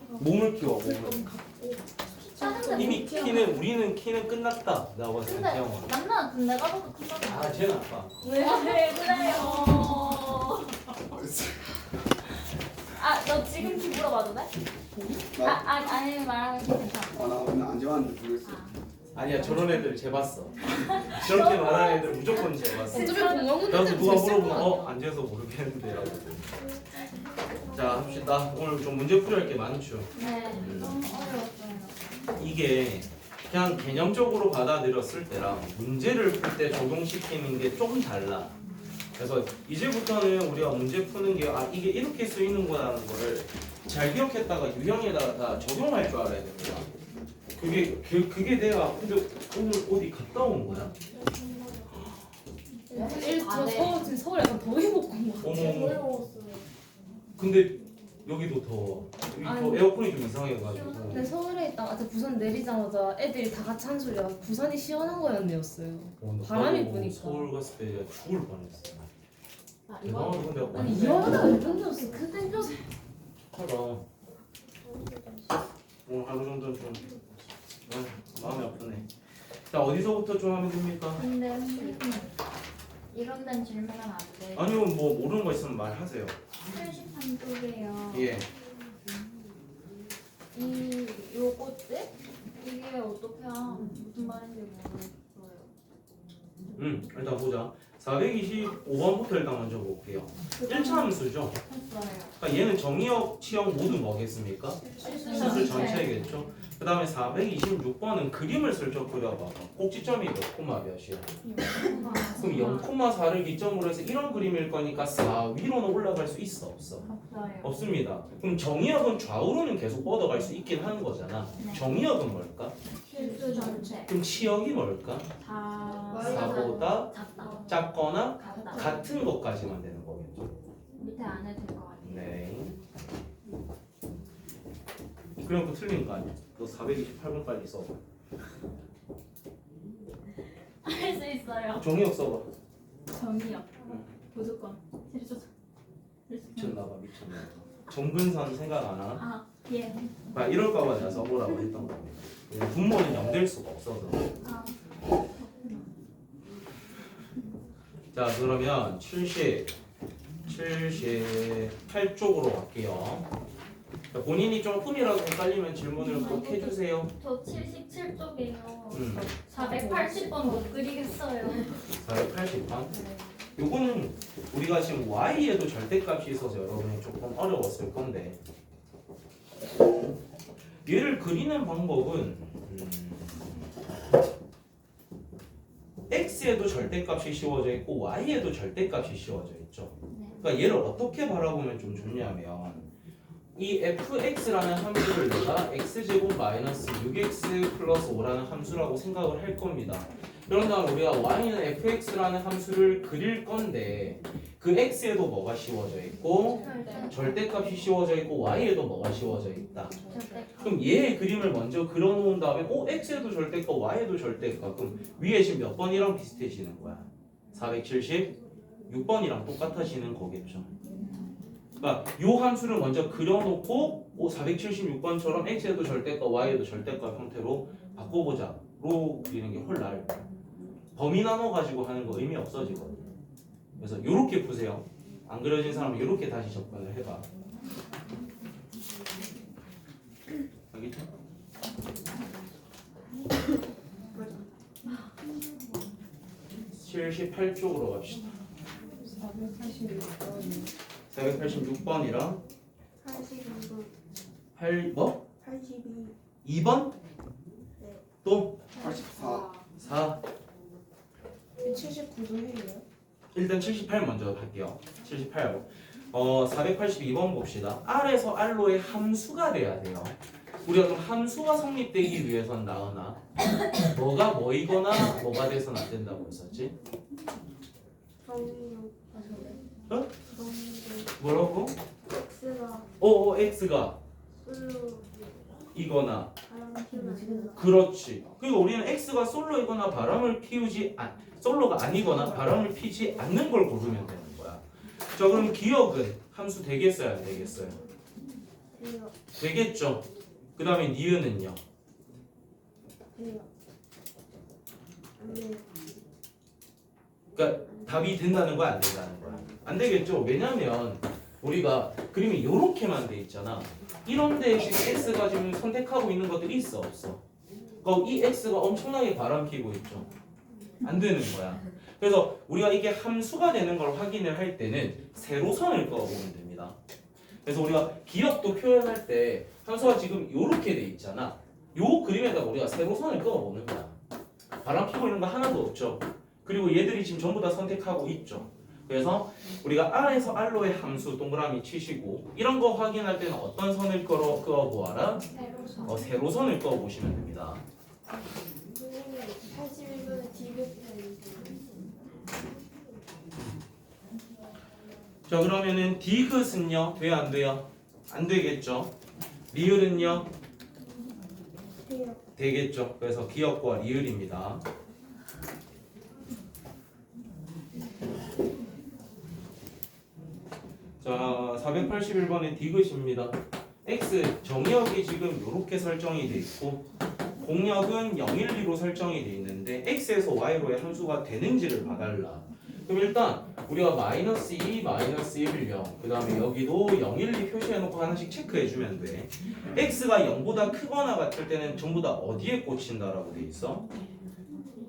몸을 키워 몸을. 다른데 이미 못 키워. 우리는 키는 끝났다. 나와 근데 태영아. 만나 근데 내가 봐도 큰거다. 아 쟤는 아빠. 왜 그래요? 아 너 지금 키 물어봐도 돼? 아니 말하면 괜찮아. 나 오늘 안 좋아하는데 모르겠어. 아니야 저런 애들 재봤어. 저렇게 말하는 애들 무조건 재봤어. 어차피 공항 문제 나도 때문에 누가 됐을 물어보면 거 아니야. 안 재서 모르겠는데 라고. 자 합시다. 오늘 좀 문제 풀이할 게 많죠. 네. 너무 어려웠어요. 이게 그냥 개념적으로 받아들였을 때랑 문제를 풀 때 적용시키는 게 좀 달라. 그래서 이제부터는 우리가 문제 푸는 게 이게 이렇게 쓰이는 거라는 거를 잘 기억했다가 유형에다가 다 적용할 줄 알아야 됩니다. 그게 내가 근데 오늘 어디 갔다 온 거야? 지금 서울 약간 더위 먹고 온 거. 어머. 근데 여기도 더워. 여기 더 아니. 에어컨이 좀 이상해가지고. 근데 서울에 있다가 저 부산 내리자마자 애들이 다 같이 한 소리가 부산이 시원한 거였네였어요. 바람이 나도 부니까. 서울 갔을 때 내가 죽을 뻔했어. 아 대단하다 근데 아니 완전 이러다가 왜 던졌어? 그 던져서. 하다. 오늘 하루 정도 좀 마음이 아프네. 자 어디서부터 좀 하면 됩니까? 근데 이런 데는 질문하면 안 돼. 아니요 뭐 모르는 거 있으면 말하세요. 73쪽이에요. 예. 이 요거트 이게 어떻게 무슨 말인지 모르겠어요. 일단 보자. 425번부터 일단 먼저 볼게요. 1차 함수죠. 했어요. 그러니까 얘는 정의역, 치역 모두 뭐겠습니까? 수술 전체겠죠. 그 다음에 426번은 그림을 슬쩍 그려봐봐. 꼭지점이 몇 코마 몇이야? 그럼 0,4를 기점으로 해서 이런 그림일 거니까 4 위로는 올라갈 수 있어 없어? 없어요. 없습니다. 그럼 정의역은 좌우로는 계속 뻗어갈 수 있긴 하는 거잖아. 정의역은 뭘까? 실수 전체. 그럼 치역이 뭘까? 4보다 작다. 작거나 같다. 같은 것까지만 되는 거겠죠. 밑에 안 해도 될 것 같아요. 네. 그럼 그 틀린 거 아니야? 너 428번까지 써봐. 할 수 있어요. 정의역 써봐. 정이요. 무조건. 실수. 미쳤나봐 미쳤나봐. 정근선 생각 안 하나? 아 예. 이럴까봐 내가 써보라고 했던 겁니다. 분모는 0될 수가 없어서. 아 자 그러면 78쪽으로 갈게요. 자, 본인이 조금이라도 헷갈리면 질문을 꼭 해주세요. 저 77쪽이에요. 嗯 480번 못 그리겠어요. 480번. 요거는 우리가 지금 y에도 절대값이 있어서 여러분이 조금 어려웠을 건데 얘를 그리는 방법은 x에도 절대값이 씌워져 있고 y에도 절대값이 씌워져 있죠. 그러니까 얘를 어떻게 바라보면 좀 좋냐면 이 fx라는 함수를 내가 x제곱 마이너스 6x 플러스 5라는 함수라고 생각을 할 겁니다. 그런 다음 우리가 y는 fx라는 함수를 그릴 건데 그 x에도 뭐가 씌워져 있고 절대값이 씌워져 있고 y에도 뭐가 씌워져 있다. 그럼 얘의 그림을 먼저 그려놓은 다음에 x에도 절대값 y에도 절대값 그럼 위에 지금 몇 번이랑 비슷해지는 거야? 476번이랑 똑같아지는 거겠죠. 그러니까 요 함수를 먼저 그려놓고 476번처럼 x에도 절대값 y에도 절대값 형태로 바꿔보자로 그리는 게 훨 범위 나눠가지고 하는 거 의미 없어지거든요. 그래서 요렇게 푸세요. 안 그려진 사람은 요렇게 다시 접근을 해봐. 알겠죠? (78쪽으로) 갑시다. 486번이랑 82번. 8 뭐? 82. 2번? 네. 또? 84. 4 79도 해요? 일단 78 먼저 할게요. 78 482번 봅시다. R에서 R로의 함수가 돼야 돼요. 우리가 그럼 함수가 성립되기 위해서는 나으나 뭐가 뭐이거나 뭐가 돼서는 안 된다고 했었지? 정의요. 어? 정의요. 뭐라고? X가 X가 솔로 이거나 바람 피우는 그렇지. 그리고 우리는 X가 솔로이거나 바람을 피우지 솔로가 아니거나 바람을 피지 않는 걸 고르면 되는 거야. 자 그럼 기억은 함수 되겠어요 안 되겠어요? 돼요. 되겠죠. 그 다음에 니은은요. 돼요. 안 돼요. 그러니까 답이 된다는 거야, 안 된다는 거야? 안 되겠죠. 왜냐면 우리가 그림이 이렇게만 돼 있잖아. 이런 데씩 x가 지금 선택하고 있는 것들이 있어, 없어? 그러니까 이 x가 엄청나게 바람피고 있죠. 안 되는 거야. 그래서 우리가 이게 함수가 되는 걸 확인을 할 때는 세로선을 그어보면 됩니다. 그래서 우리가 기억도 표현할 때 함수가 지금 이렇게 돼 있잖아. 요 그림에다가 우리가 세로선을 그어보는 거야. 바람피고 있는 거 하나도 없죠. 그리고 얘들이 지금 전부 다 선택하고 있죠. 그래서 우리가 R에서 R로의 함수 동그라미 치시고 이런 거 확인할 때는 어떤 선을 그어보아라? 세로선. 세로선을 그어보시면 됩니다. 선생님 81번에 디귿편이 자, 그러면은 디귿은요? 돼요, 안 돼요? 안 되겠죠. 리을은요? 돼요. 되겠죠. 그래서 기역과 리을입니다. 자, 481번의 디귿입니다. x 정의역이 지금 이렇게 설정이 돼 있고 공역은 0, 1, 2로 설정이 돼 있는데 x에서 y로의 함수가 되는지를 봐달라. 그럼 일단 우리가 마이너스 2, 마이너스 1, 0, 그 다음에 여기도 0, 1, 2 표시해놓고 하나씩 체크해주면 돼. x가 0보다 크거나 같을 때는 전부 다 어디에 꽂힌다라고 돼 있어?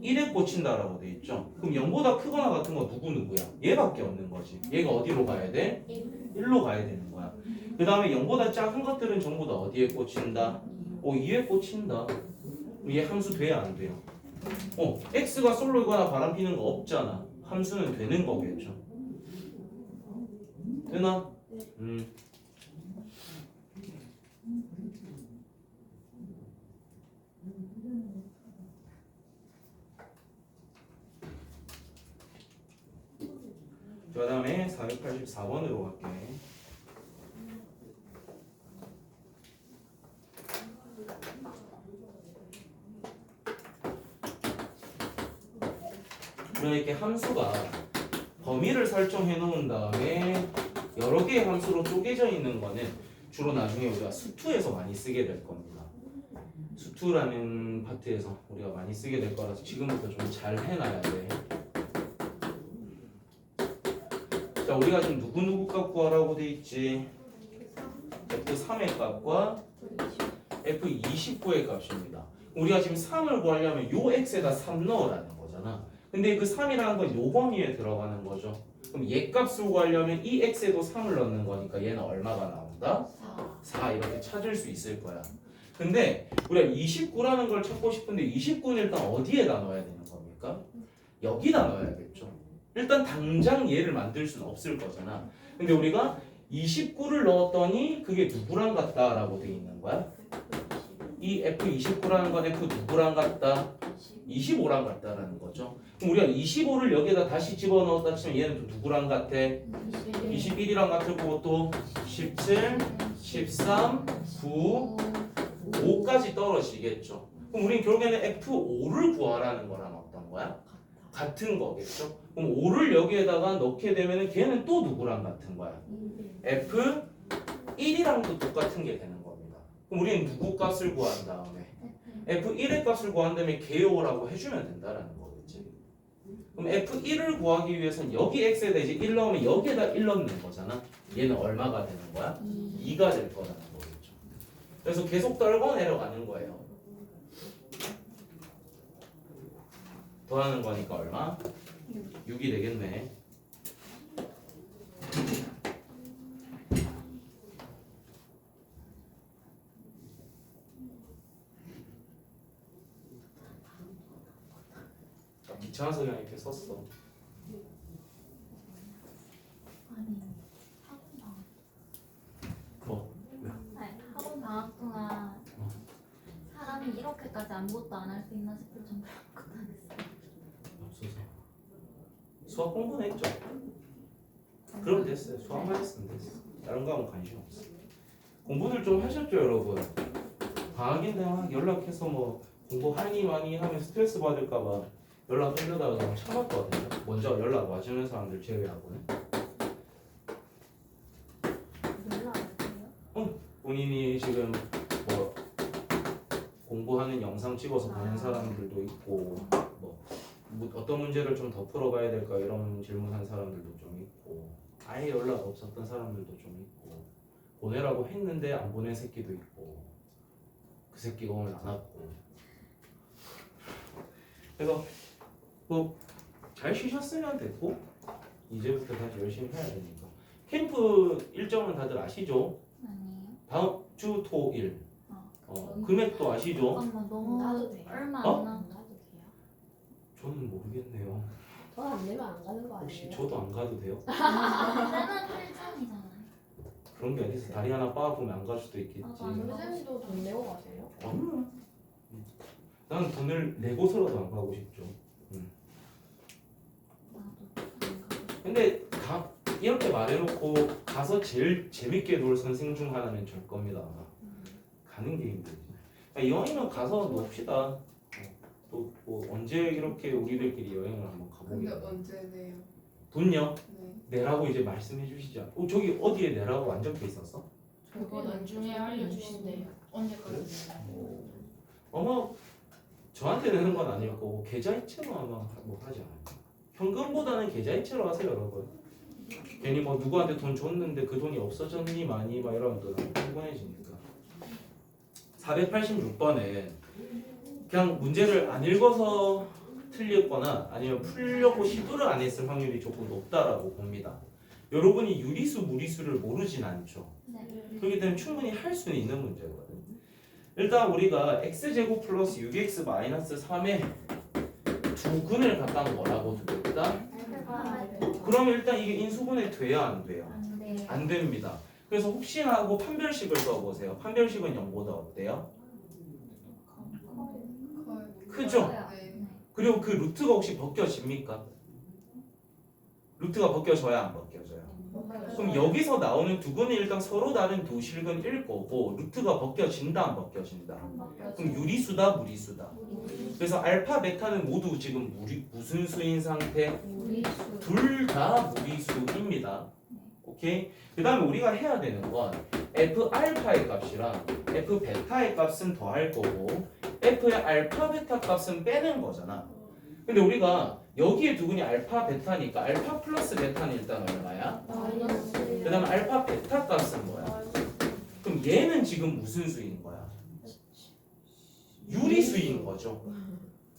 1에 꽂힌다라고 돼 있죠. 그럼 0보다 크거나 같은 거 누구야? 얘밖에 없는 거지. 얘가 어디로 가야 돼? 1로 가야 되는 거야. 그 다음에 0보다 작은 것들은 전부 다 어디에 꽂힌다? 2에 꽂힌다. 얘 함수 돼야 안 돼요? x가 솔로이거나 바람피는 거 없잖아. 함수는 되는 거겠죠. 되나? 그 다음에 484번으로 갈게. 이렇게 함수가 범위를 설정해 놓은 다음에 여러 개의 함수로 쪼개져 있는 거는 주로 나중에 우리가 수투에서 많이 쓰게 될 겁니다. 수투라는 파트에서 우리가 많이 쓰게 될 거라서 지금부터 좀 잘 해놔야 돼. 자, 우리가 지금 누구 값 구하라고 돼 있지? F3의 값과 F29의 값입니다. 우리가 지금 3을 구하려면 요 x에다 3 넣으라는 거잖아. 근데 그 3이라는 건 요 범위에 들어가는 거죠. 그럼 얘 값을 구하려면 이 x에도 3을 넣는 거니까 얘는 얼마가 나온다? 4 이렇게 찾을 수 있을 거야. 근데 우리가 29라는 걸 찾고 싶은데 29는 일단 어디에다 넣어야 되는 겁니까? 여기다 넣어야겠죠. 일단 당장 얘를 만들 수는 없을 거잖아. 근데 우리가 29를 넣었더니 그게 누구랑 같다라고 돼 있는 거야? 이 F29라는 건 F 누구랑 같다? 25랑 같다라는 거죠. 그럼 우리가 25를 여기다 다시 집어넣었다 치면 얘는 또 누구랑 같아? 21이랑 같을 거고 또 17, 13, 9, 5까지 떨어지겠죠. 그럼 우린 결국에는 F5를 구하라는 거랑 어떤 거야? 같은 거겠죠. 그럼 5를 여기에다가 넣게 되면 걔는 또 누구랑 같은 거야? F1이랑도 똑같은 게 되는 겁니다. 그럼 우리는 누구 값을 구한 다음에 F1의 값을 구한 다음에 개요라고 해주면 된다라는 거겠지. 그럼 F1을 구하기 위해서는 여기 x에다 이제 1 넣으면 여기에다 1 넣는 거잖아. 얘는 얼마가 되는 거야? 2가 될 거라는 거겠죠. 그래서 계속 떨궈 내려가는 거예요. 더하는 거니까 얼마? 6이 되겠네. 귀찮아서 그냥 이렇게 썼어. 아니 학원 방학. 뭐? 아니 학원 방학 동안 사람이 이렇게까지 아무것도 안 할 수 있나 싶을 정도로 아무것도 안 했어. 없어서. 수학 공부는 했죠. 그럼 됐어요. 수학만 했으면 됐어. 다른 거 하면 관심 없어. 공부들 좀 하셨죠, 여러분? 방학인데 막 연락해서 뭐 공부하니 많이 하면 스트레스 받을까봐 연락 돌려다가 좀 참았거든요. 먼저 연락 와주는 사람들 제외하고는. 연락 왔어요? 본인 본인이 지금 뭐 공부하는 영상 찍어서 보는 사람들도 있고 뭐 어떤 문제를 좀 더 풀어봐야 될까 이런 질문한 사람들도 좀 있고 아예 연락 없었던 사람들도 좀 있고 보내라고 했는데 안 보낸 새끼도 있고 그 새끼가 오늘 안 왔고 그래서 뭐 잘 쉬셨으면 됐고 이제부터 다시 열심히 해야 되니까 캠프 일정은 다들 아시죠? 아니에요. 다음 주 토일 어. 금액도 아시죠? 잠깐만 너무 나도 돼요? 얼마 어? 안 나. 가도 돼요? 저는 모르겠네요. 돈 안 내면 안 가는 거 혹시 아니에요? 저도 안 가도 돼요? 나는 필장이잖아요. 그런 게 어디서 다리 하나 빠아보면 안 갈 수도 있겠지. 맞아, 안 가. 선생님도 돈 내고 가세요? 난 돈을 내고서라도 안 가고 싶죠. 나도 안 가. 근데 이렇게 말해놓고 가서 제일 재밌게 놀 선생 중 하나는 절 겁니다. 아마. 가는 게 힘들지. 이왕이면 가서 놉시다. 또 뭐 언제 이렇게 우리들끼리 여행을 한번 근데 가보겠다. 언제 내요? 돈요? 네. 내라고 이제 말씀해 주시죠. 저기 어디에 내라고 안 적혀 있었어? 그거 나중에 알려주신대요. 언제까지? 아마 저한테 내는 건 아닐 거고 계좌이체로 아마 뭐 하지 않을까. 현금보다는 계좌이체로 하세요, 여러분. 괜히 뭐 누구한테 돈 줬는데 그 돈이 없어졌니 많이 막 이러면 또 피곤해지니까. 486번은 그냥 문제를 안 읽어서 틀렸거나 아니면 풀려고 시도를 안 했을 확률이 조금 높다라고 봅니다. 여러분이 유리수, 무리수를 모르진 않죠. 네. 그렇기 때문에 충분히 할 수는 있는 문제거든요. 일단 우리가 x제곱 플러스 6x 마이너스 3의 두 근을 갖다 뭐라고 두겠다? 그럼 일단 이게 인수분해 돼야 안 돼요? 안 돼. 안 됩니다. 그래서 혹시나 하고 판별식을 써보세요. 판별식은 0보다 어때요? 크죠? 네. 그리고 그 루트가 혹시 벗겨집니까? 루트가 벗겨져야 안 벗겨져요? 그럼 여기서 나오는 두 근이 일단 서로 다른 두 실근일 거고 루트가 벗겨진다 안 벗겨진다? 그럼 유리수다 무리수다? 그래서 알파 베타는 모두 지금 무슨 수인 상태? 무리수. 둘 다 무리수입니다. 오케이? 그 다음에 우리가 해야 되는 건 f 알파의 값이랑 f 베타의 값은 더할 거고 f의 알파 베타 값은 빼는 거잖아. 근데 우리가 여기에 두 근이 알파 베타니까 알파 플러스 베타는 일단 얼마야? 그 다음에 알파 베타 값은 뭐야? 그럼 얘는 지금 무슨 수인 거야? 유리수인 거죠.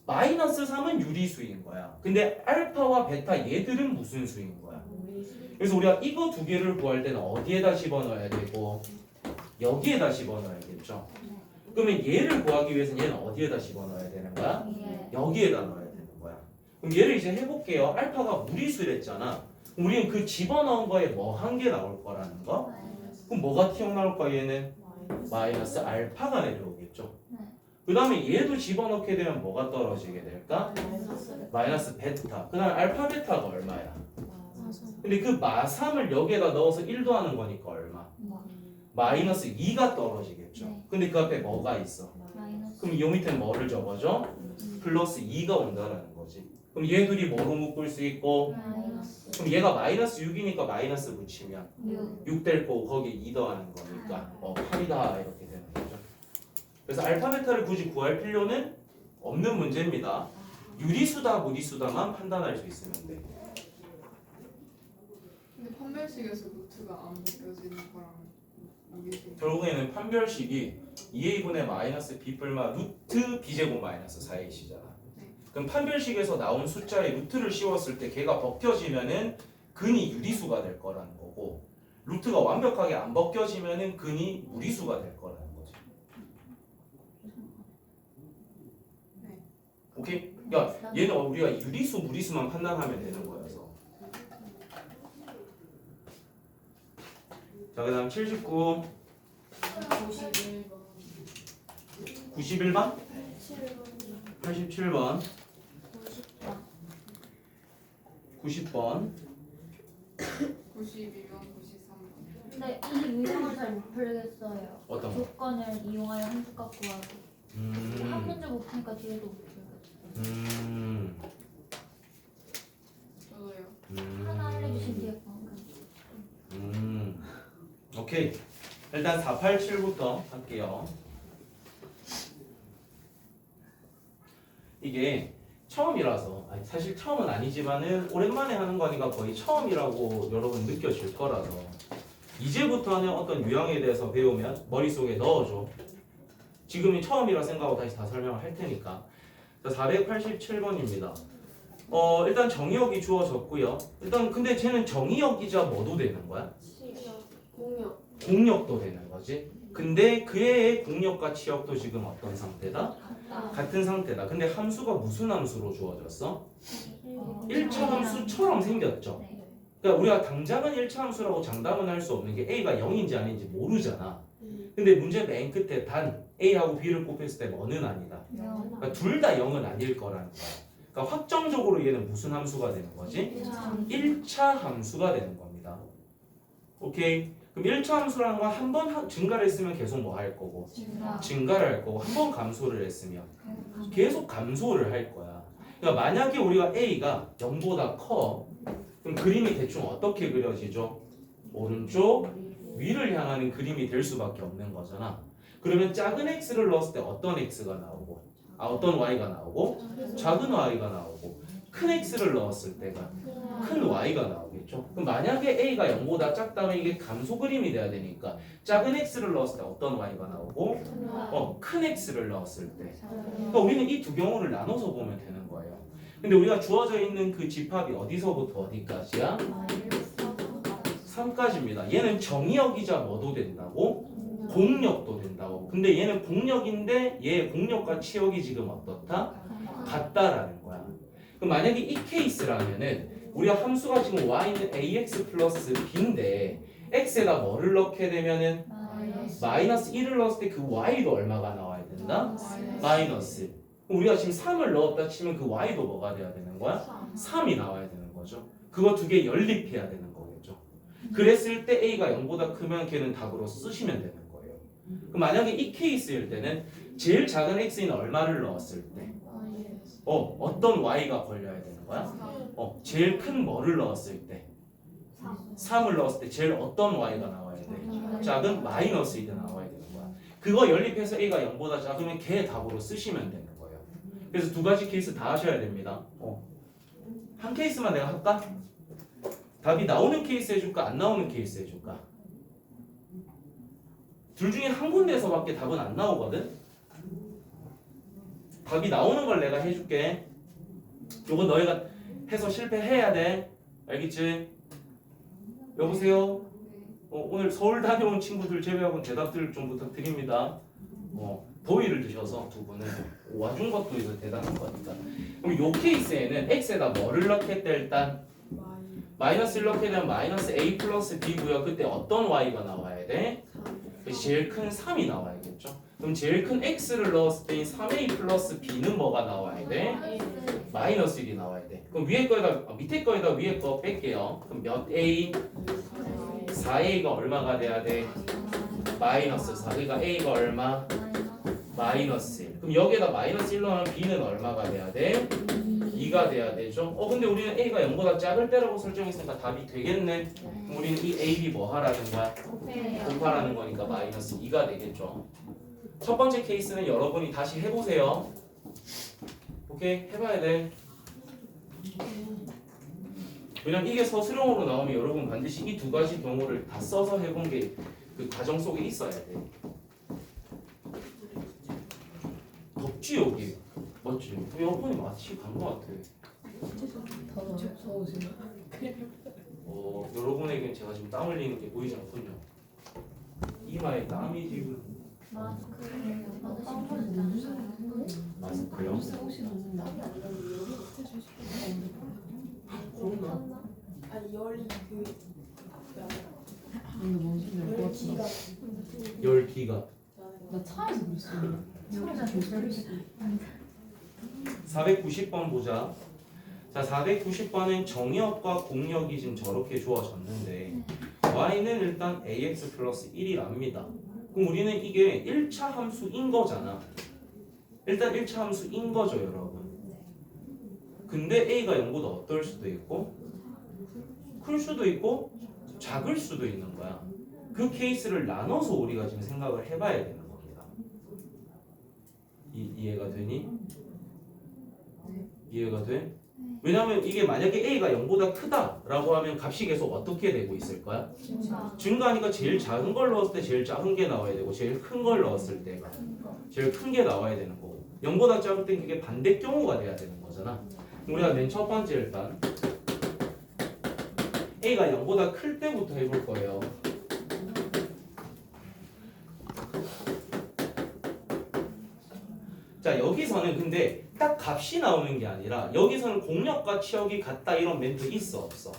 마이너스 3은 유리수인 거야. 근데 알파와 베타 얘들은 무슨 수인 거야? 그래서 우리가 이거 두 개를 구할 때는 어디에다 집어넣어야 되고 여기에다 집어넣어야겠죠. 그러면 얘를 구하기 위해서는 얘는 어디에다 집어넣어야 되는 거야? 예. 여기에다 넣어야 되는 거야. 그럼 얘를 이제 해볼게요. 알파가 무리수랬잖아. 그럼 우리는 그 집어넣은 거에 뭐 한 개 나올 거라는 거? 그럼 뭐가 튀어나올 거야 얘는? 마이너스 알파가 내려오겠죠. 네. 그 다음에 얘도 집어넣게 되면 뭐가 떨어지게 될까? 마이너스 베타. 그 다음에 알파 베타가 얼마야? 근데 그 마3을 여기에다 넣어서 1도 하는 거니까 얼마? 마이너스 2가 떨어지겠죠. 네. 근데 그 앞에 뭐가 있어? 마이너스. 그럼 요 밑에 뭐를 적어줘? 플러스 2가 온다라는 거지. 그럼 얘 둘이 뭐로 묶을 수 있고? 마이너스. 그럼 얘가 마이너스 6이니까 마이너스 붙이면 6. 6 될 거고 거기에 2 더하는 거니까 8이다 이렇게 되는 거죠. 그래서 알파 베타를 굳이 구할 필요는 없는 문제입니다. 유리수다 무리수다만 판단할 수 있으면 돼. 근데 판별식에서 루트가 안 벗겨지는 거랑 이게 결국에는 판별식이 2a분의 마이너스 b 뿔마 루트 b제곱 마이너스 4ac잖아. 그럼 판별식에서 나온 숫자에 루트를 씌웠을 때 걔가 벗겨지면은 근이 유리수가 될 거라는 거고 루트가 완벽하게 안 벗겨지면은 근이 무리수가 될 거라는 거지. 네. 오케이? 그러니까 얘는 우리가 유리수 무리수만 판단하면 되는 거여서. 자, 그다음 79, 91번, 87번, 90번. 92번, 93번. 근데 이 유형을 잘 못 풀겠어요. 어떤 거? 조건을 이용하여 함수값 구하고. 한 문제 못 푸니까 뒤에도 못 풀겠어요. 저도요. 하나 알려주신 뒤에 거. 오케이. 일단 487부터 할게요. 이게 처음이라서 아니, 사실 처음은 아니지만은 오랜만에 하는 거니까 거의 처음이라고 여러분 느껴질 거라서 이제부터는 어떤 유형에 대해서 배우면 머릿속에 넣어줘. 지금이 처음이라 생각하고 다시 다 설명을 할 테니까. 자, 487번입니다. 일단 정의역이 주어졌고요. 일단 근데 쟤는 정의역이자 뭐도 되는 거야? 공역. 공역도 되는 거지. 근데 그의 공역과 치역도 지금 어떤 상태다? 같은 상태다. 근데 함수가 무슨 함수로 주어졌어? 1차 함수처럼 생겼죠. 네. 그러니까 우리가 당장은 1차 함수라고 장담은 할 수 없는 게 A가 0인지 아닌지 모르잖아. 근데 문제 맨 끝에 단 A하고 B를 곱했을 때 뭐는 아니다. 그러니까 둘 다 0은 아닐 거라는 거야. 그러니까 확정적으로 얘는 무슨 함수가 되는 거지? 1차 함수가 되는 겁니다. 오케이? 그럼 1차 함수라는 건 한 번 증가를 했으면 계속 뭐 할 거고 증가를 할 거고 한 번 감소를 했으면 계속 감소를 할 거야. 그러니까 만약에 우리가 A가 0보다 커 그럼 그림이 대충 어떻게 그려지죠? 오른쪽 위를 향하는 그림이 될 수밖에 없는 거잖아. 그러면 작은 x를 넣었을 때 어떤 x가 나오고 어떤 y가 나오고 작은 y가 나오고 큰 x를 넣었을 때가 큰 y가 나오겠죠. 그럼 만약에 a가 0보다 작다면 이게 감소 그림이 돼야 되니까 작은 x를 넣었을 때 어떤 y가 나오고 큰 x를 넣었을 때. 그러니까 우리는 이 두 경우를 나눠서 보면 되는 거예요. 근데 우리가 주어져 있는 그 집합이 어디서부터 어디까지야? 3까지입니다. 얘는 정의역이자 뭐도 된다고? 공역도 된다고. 근데 얘는 공역인데 얘의 공역과 치역이 지금 어떻다? 같다라는 거야. 그럼 만약에 이 케이스라면은 우리가 함수가 지금 y는 ax 플러스 b인데 x에다 뭐를 넣게 되면은 마이너스 1을 넣었을 때 그 y도 얼마가 나와야 된다? 마이너스. 우리가 지금 3을 넣었다 치면 그 y도 뭐가 돼야 되는 거야? 3이 나와야 되는 거죠. 그거 두 개 연립해야 되는 거겠죠. 그랬을 때 a가 0보다 크면 걔는 답으로 쓰시면 되는 거예요. 그럼 만약에 이 케이스일 때는 제일 작은 x는 얼마를 넣었을 때 어떤 y가 걸려야 되는 거야? 제일 큰 뭐를 넣었을 때 3을 넣었을 때 제일 어떤 y가 나와야 돼? 작은 마이너스 1이 나와야 되는 거야. 그거 연립해서 a가 0보다 작으면 걔 답으로 쓰시면 되는 거예요. 그래서 두 가지 케이스 다 하셔야 됩니다. 한 케이스만 내가 할까? 답이 나오는 케이스 해줄까? 안 나오는 케이스 해줄까? 둘 중에 한 군데에서밖에 답은 안 나오거든? 답이 나오는 걸 내가 해줄게. 요거 너희가 해서 실패해야 돼. 알겠지? 여보세요? 오늘 서울 다녀온 친구들 제외하고는 대답들 좀 부탁드립니다. 더위를 드셔서 두 분은 와준 것도 이거 대단한 거니까. 그럼 요 케이스에는 x에다 뭐를 넣겠다 일단? 마이너스를 넣게 되면 마이너스 a 플러스 b고요. 그때 어떤 y가 나와야 돼? 제일 큰 3이 나와야겠죠. 그럼 제일 큰 x를 넣었을 때 3a 플러스 b는 뭐가 나와야 돼? 마이너스 1이 나와야 돼. 그럼 위에 거에다 밑에 거에다 위에 거 뺄게요. 그럼 몇 a? 4a가 얼마가 돼야 돼? 마이너스 4. 그러니까 a가 얼마? 마이너스 1. 그럼 여기에다 마이너스 1 넣으면 b는 얼마가 돼야 돼? 2가 돼야 되죠. 근데 우리는 a가 0보다 작을 때라고 설정했으니까 답이 되겠네. 그럼 우리는 이 a, b 뭐 하라는 거야? 곱하라는 거니까 마이너스 2가 되겠죠. 첫 번째 케이스는 여러분이 다시 해보세요. 오케이? 해봐야 돼. 왜냐면 이게 서술형으로 나오면 여러분 반드시 이 두 가지 경우를 다 써서 해본 게 그 과정 속에 있어야 돼. 덥지 여기? 맞지? 에어컨이 마치 간 것 같아. 더우세요? 여러분에겐 제가 지금 땀 흘리는 게 보이지 않군요. 이마에 땀이 지금. 마스크요? 아니 열이 근데 뭔 소리야? 열기가 열기가. 나 차에서 그랬어. 490번 보자. 자, 490번은 정역과 공역이 지금 저렇게 주어졌는데 y는 일단 ax 플러스 1이랍니다. 그럼 우리는 이게 1차 함수인 거잖아. 일단 1차 함수인 거죠, 여러분. 근데 a가 0보다 어떨 수도 있고 클 수도 있고 작을 수도 있는 거야. 그 케이스를 나눠서 우리가 지금 생각을 해봐야 되는 겁니다. 이해가 되니? 이해가 돼? 왜냐면 이게 만약에 A가 0보다 크다라고 하면 값이 계속 어떻게 되고 있을 거야? 증가하니까 제일 작은 걸 넣었을 때 제일 작은 게 나와야 되고 제일 큰 걸 넣었을 때가 제일 큰 게 나와야 되는 거고 0보다 작을 때 그게 반대 경우가 돼야 되는 거잖아. 우리가 맨 첫 번째 일단 A가 0보다 클 때부터 해볼 거예요. 자 여기서는 근데 딱 값이 나오는 게 아니라 여기서는 공역과 치역이 같다 이런 멘트 있어 없어?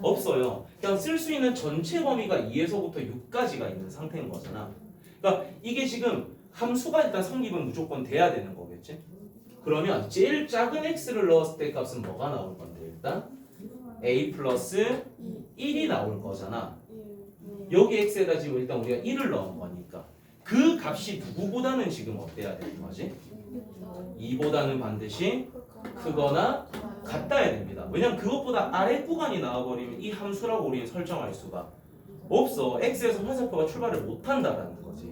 없어요. 그냥 쓸 수 있는 전체 범위가 2에서부터 6까지가 있는 상태인 거잖아. 그러니까 이게 지금 함수가 일단 성립은 무조건 돼야 되는 거겠지? 그러면 제일 작은 x를 넣었을 때 값은 뭐가 나올 건데 일단 a 플러스 1이 나올 거잖아. 여기 x에다 지금 일단 우리가 1을 넣은 거니까 그 값이 누구보다는 지금 어때야 되는 거지? 2보다는 반드시 크거나 같다야 됩니다. 왜냐면 그것보다 아래 구간이 나와버리면 이 함수라고 우리는 설정할 수가 없어. x에서 화살표가 출발을 못한다라는 거지.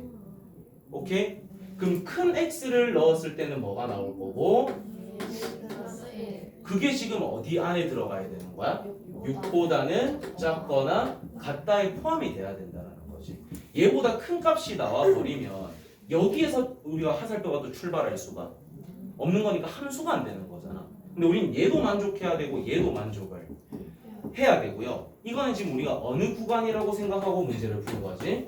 오케이? 그럼 큰 x를 넣었을 때는 뭐가 나올 거고 그게 지금 어디 안에 들어가야 되는 거야? 6보다는 작거나 같다에 포함이 돼야 된다는 거지. 얘보다 큰 값이 나와버리면 여기에서 우리가 화살표가 또 출발할 수가 없는 거니까 함수가 안 되는 거잖아. 근데 우린 얘도 만족해야 되고 얘도 만족을 해야 되고요. 이거는 지금 우리가 어느 구간이라고 생각하고 문제를 푼 거지?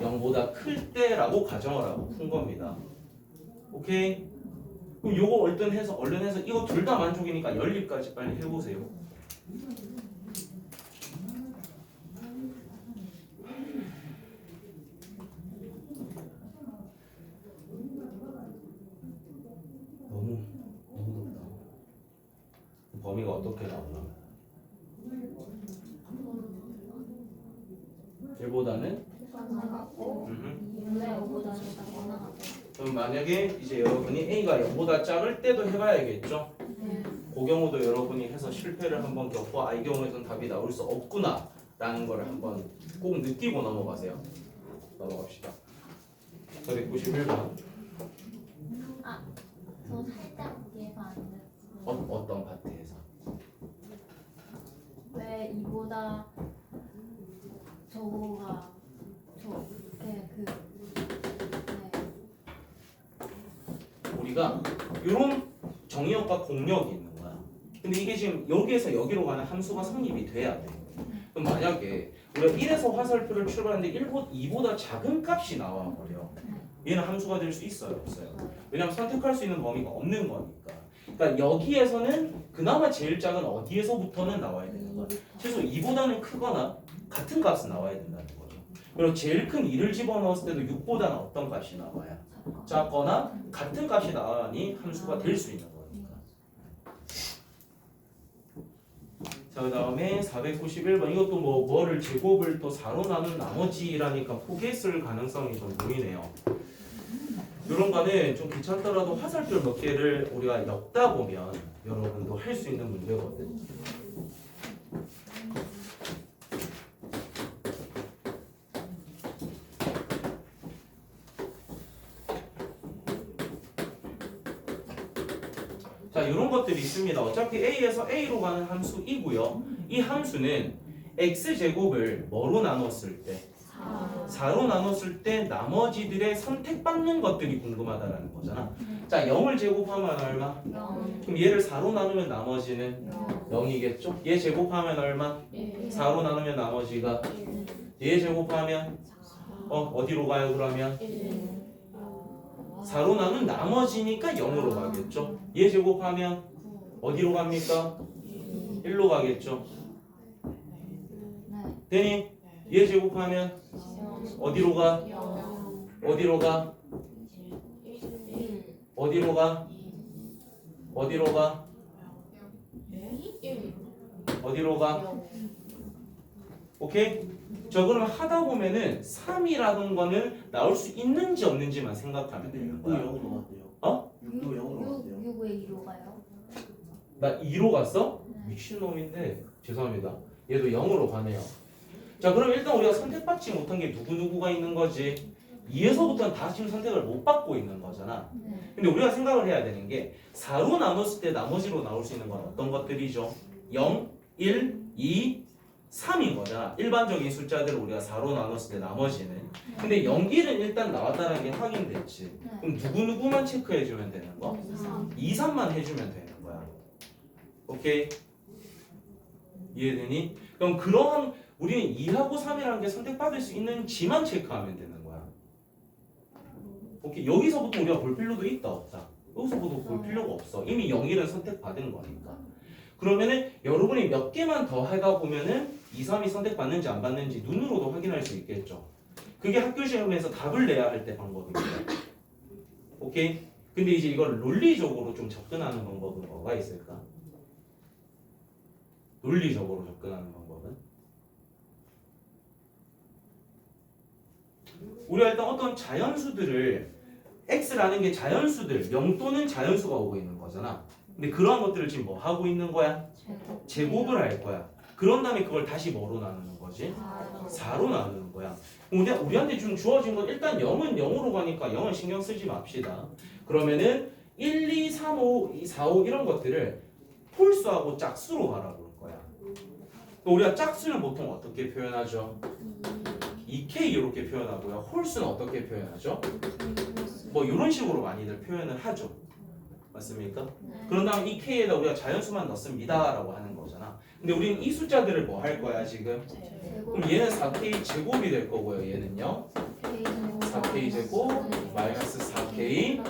0보다 클 때라고 가정을 하고 푼 겁니다. 오케이? 그럼 요거 얼른 해서 이거 둘 다 만족이니까 연립까지 빨리 해보세요. 너무 높다. 범위가 어떻게 나오나? 1보다는 그럼 만약에 이제 여러분이 A가 0보다 작을 때도 해봐야겠죠? 그 경우도 여러분이 해서 실패를 한번 겪고 이 경우에는 답이 나올 수 없구나 라는 걸 한번 꼭 느끼고 넘어가세요. 넘어갑시다. 491번 저 살짝 이해가 안 돼. 어떤 파트에서? 왜 이보다 저거가 우리가 이런 정의역과 공역이 있는 거야. 근데 이게 지금 여기에서 여기로 가는 함수가 성립이 돼야 돼. 그럼 만약에 우리가 1에서 화살표를 출발하는데 2보다 작은 값이 나와버려. 얘는 함수가 될 수 있어요? 없어요? 왜냐면 선택할 수 있는 범위가 없는 거니까. 그러니까 여기에서는 그나마 제일 작은 어디에서부터는 나와야 되는 거야. 최소 2보다는 크거나 같은 값은 나와야 된다는 거죠. 그리고 제일 큰 2를 집어넣었을 때도 6보다는 어떤 값이 나와야 작거나 같은 값이 나와야니 함수가 될 수 있는 거니까. 자, 그 다음에 491번 이것도 뭐를 제곱을 또 4로 나눈 나머지라니까 포기했을 가능성이 좀 보이네요. 이런 거는 좀 귀찮더라도 화살표 몇 개를 우리가 엮다 보면 여러분도 할 수 있는 문제거든. 자, 이런 것들이 있습니다. 어차피 A에서 A로 가는 함수이고요. 이 함수는 X제곱을 뭐로 나눴을 때? 4로 나눴을 때 나머지들의 선택받는 것들이 궁금하다라는 거잖아. 자, 0을 제곱하면 얼마? 0. 그럼 얘를 4로 나누면 나머지는 0이겠죠? 얘 제곱하면 얼마? 4로 나누면 나머지가 얘 제곱하면 어디로 가요 그러면? 4로 나눈 나머지니까 0으로 가겠죠? 얘 제곱하면 어디로 갑니까? 1로 가겠죠? 되니? 얘 제곱하면 어디로 가? 어디로 가? 어디로 가? 어디로 가? 어디로 가? 오케이? 저 그러면 하다 보면은 3이라는 거는 나올 수 있는지 없는지만 생각하면 되는 거야. 6도 0으로 갔대요. 6왜 2로 가요? 나 2로 갔어? 미친놈인데 죄송합니다. 얘도 0으로 가네요. 자, 그럼 일단 우리가 선택받지 못한 게 누구누구가 있는 거지? 2에서부터는 다 지금 선택을 못 받고 있는 거잖아. 네. 근데 우리가 생각을 해야 되는 게 4로 나눴을 때 나머지로 나올 수 있는 건 어떤 것들이죠? 0, 1, 2, 3인 거잖아. 일반적인 숫자들을 우리가 4로 나눴을 때 나머지는. 근데 0, 1은 일단 나왔다는 게 확인됐지. 네. 그럼 누구누구만 체크해주면 되는 거? 3. 2, 3만 해주면 되는 거야. 오케이? 이해되니? 그럼 그러한 우리는 2하고 3이라는 게 선택받을 수 있는지만 체크하면 되는 거야. 오케이? 여기서부터 우리가 볼 필요도 있다 없다? 여기서부터 볼 필요가 없어. 이미 0, 1은 선택받은 거니까. 그러면은 여러분이 몇 개만 더 하다 보면은 2, 3이 선택받는지 안 받는지 눈으로도 확인할 수 있겠죠. 그게 학교 시험에서 답을 내야 할 때 방법입니다. 오케이? 근데 이제 이걸 논리적으로 좀 접근하는 방법은 뭐가 있을까? 논리적으로 접근하는 방법은? 우리가 일단 어떤 자연수들을 x라는 게 자연수들 0 또는 자연수가 오고 있는 거잖아. 근데 그러한 것들을 지금 뭐 하고 있는 거야? 제곱을 할 거야. 그런 다음에 그걸 다시 뭐로 나누는 거지? 4로 나누는 거야. 근데 우리한테 좀 주어진 건 일단 0은 0으로 가니까 0은 신경 쓰지 맙시다. 그러면은 1, 2, 3, 5, 4, 5 이런 것들을 홀수하고 짝수로 바라볼 거야. 우리가 짝수는 보통 어떻게 표현하죠? 2K 이렇게 표현하고요. 홀수는 어떻게 표현하죠? 뭐 이런 식으로 많이들 표현을 하죠. 맞습니까? 그런 다음 이 K에다 우리가 자연수만 넣습니다 라고 하는 거잖아. 근데 우리는 이 숫자들을 뭐 할 거야 지금? 그럼 얘는 4K 제곱이 될 거고요. 얘는요 4K 제곱 마이너스 4K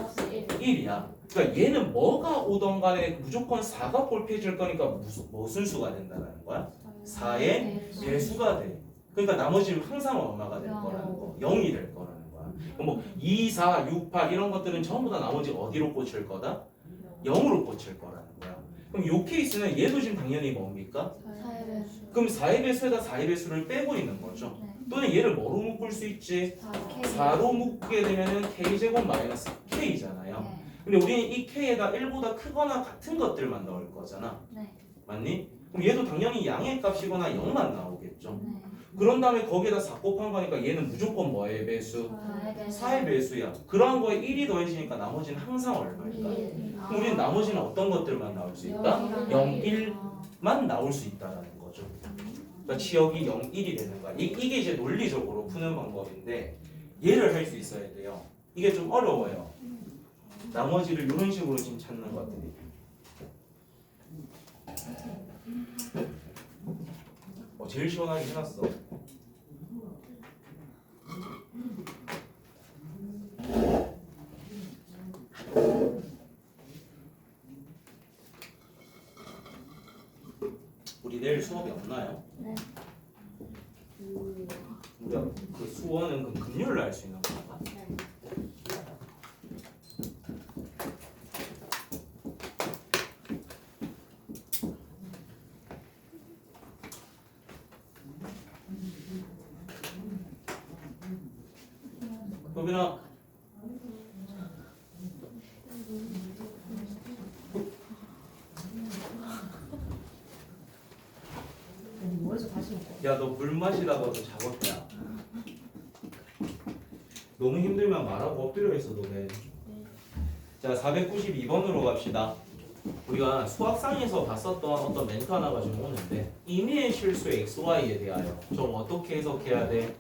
1이야. 그러니까 얘는 뭐가 오던 간에 무조건 4가 꼴패질 거니까 무슨 수가 된다는 거야? 4의 배수가 돼. 그러니까 나머지는 항상 얼마가 될 거라는 거? 0이 될 거라는 거야. 그럼 뭐 2, 4, 6, 8 이런 것들은 전부 다 나머지 어디로 꽂힐 거다? 0으로 꽂힐 거라는 거야. 그럼 이 케이스는 얘도 지금 당연히 뭡니까? 그럼 4의 배수에다 4의 배수를 빼고 있는 거죠. 또는 얘를 뭐로 묶을 수 있지? 4로 묶게 되면은 k제곱 마이너스 k잖아요. 근데 우리는 이 k에다 1보다 크거나 같은 것들만 넣을 거잖아. 맞니? 그럼 얘도 당연히 양의 값이거나 0만 나오겠죠. 그런 다음에 거기에다 4 곱한 거니까 얘는 무조건 뭐의 배수? 4의 배수야. 그러한 거에 1이 더해지니까 나머지는 항상 얼마일까? 그럼 우리는 나머지는 어떤 것들만 나올 수 있다? 0, 1만 나올 수 있다라는 거죠. 그러니까 지역이 0, 1이 되는 거야. 이게 이제 논리적으로 푸는 방법인데 얘를 할 수 있어야 돼요. 이게 좀 어려워요. 나머지를 이런 식으로 지금 찾는 것들이. 제일 시원하게 해놨어. 우리 내일 수업이 없나요? 네. 우리가 그 수원은 그 금요일 날 할 수 있는 건가? 도빈아, 뭐해서 다시 먹어. 야 너 물 마시다가도 작업이야. 너무 힘들면 말하고 엎드려 있어도 돼. 자 492번으로 갑시다. 우리가 수학상에서 봤었던 어떤 멘트 하나가 좀 오는데 임의의 실수 XY에 대하여 좀 어떻게 해석해야 돼?